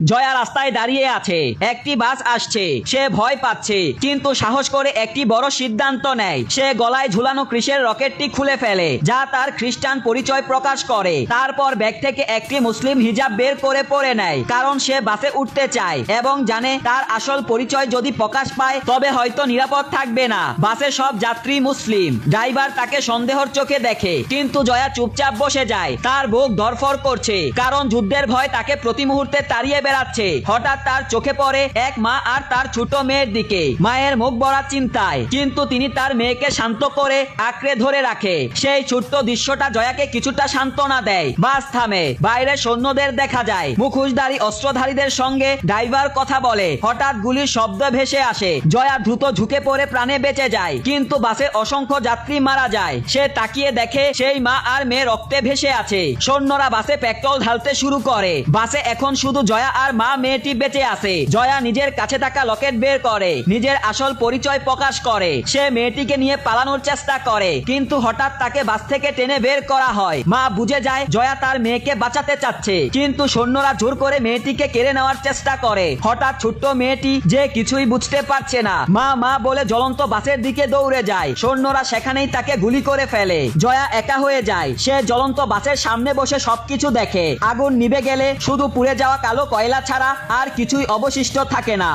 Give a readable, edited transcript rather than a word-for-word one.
জয়া রাস্তায় দাঁড়িয়ে আছে। একটি বাস আসছে। সে ভয় পাচ্ছে, কিন্তু সাহস করে একটি বড় সিদ্ধান্ত নেয়। সে গলায় ঝুলানো ক্রিসের রকেটটি খুলে ফেলে, যা তার খ্রিস্টান পরিচয় প্রকাশ করে। তারপর ব্যাগ থেকে একটি মুসলিম হিজাব বের করে পরে নেয়, কারণ সে বাসে উঠতে চায় এবং জানে তার আসল পরিচয় যদি প্রকাশ পায় তবে হয়তো নিরাপদ থাকবে না। বাসে সব যাত্রী মুসলিম। ড্রাইভার তাকে সন্দেহর চোখে দেখে, কিন্তু জয়া চুপচাপ বসে যায়। তার বুক ধড়ফড় করছে, কারণ যুদ্ধের ভয় তাকে প্রতি মুহূর্তে তাড়িয়ে বেড়াচ্ছে। হঠাৎ তার চোখে পড়ে এক মা আর তার ছোট মেয়ের দিকে। মায়ের মুখ ভরা চিন্তায়, কিন্তু তিনি তার মেয়েকে শান্ত করে আঁকড়ে ধরে রাখে। সেই ছোট্ট দৃশ্যটা জয়াকে কিছুটা সান্ত্বনা দেয়। বাস থামে। বাইরে সৈন্যদের দেখা যায়। মুখোশধারী অস্ত্রধারীদের সঙ্গে ড্রাইভার কথা বলে। হঠাৎ গুলির শব্দ ভেসে আসে। জয়া দ্রুত ঝুঁকে পড়ে প্রাণে বেঁচে যায়, কিন্তু বাসে অসংখ্য যাত্রী মারা যায়। সে তাকিয়ে দেখে সেই মা আর মেয়ে রক্তে ভেসে আছে। সৈন্যরা বাসে পেট্রোল ঢালতে শুরু করে। বাসে এখন শুধু জয়া আর মা মেয়েটি বেঁচে আছে। জয়া নিজের কাছে থাকা লকেট বের করে, নিজের আসল পরিচয় প্রকাশ করে। সে মেয়েটিকে নিয়ে পালানোর চেষ্টা করে, কিন্তু হঠাৎ তাকে বাস থেকে টেনে বের করা হয়। মা বুঝে যায় জয়া তার মেয়েকে বাঁচাতে চাচ্ছে, কিন্তু সৈন্যরা জোর করে মেয়েটিকে কেড়ে নেওয়ার চেষ্টা করে। হঠাৎ ছোট্ট মেয়েটি যে কিছুই বুঝতে পারছে না, মা মা বলে জ্বলন্ত বাসের দিকে দৌড়ে যায়। সৈন্যরা সেখানেই তাকে গুলি করে ফেলে। জয়া একা হয়ে যায়। সে জ্বলন্ত বাসের সামনে বসে সবকিছু দেখে। আগুন নিভে গেলে শুধু পুড়ে যাওয়া কালো কয়লা ছাড়া আর কিছুই অবশিষ্ট থাকে না।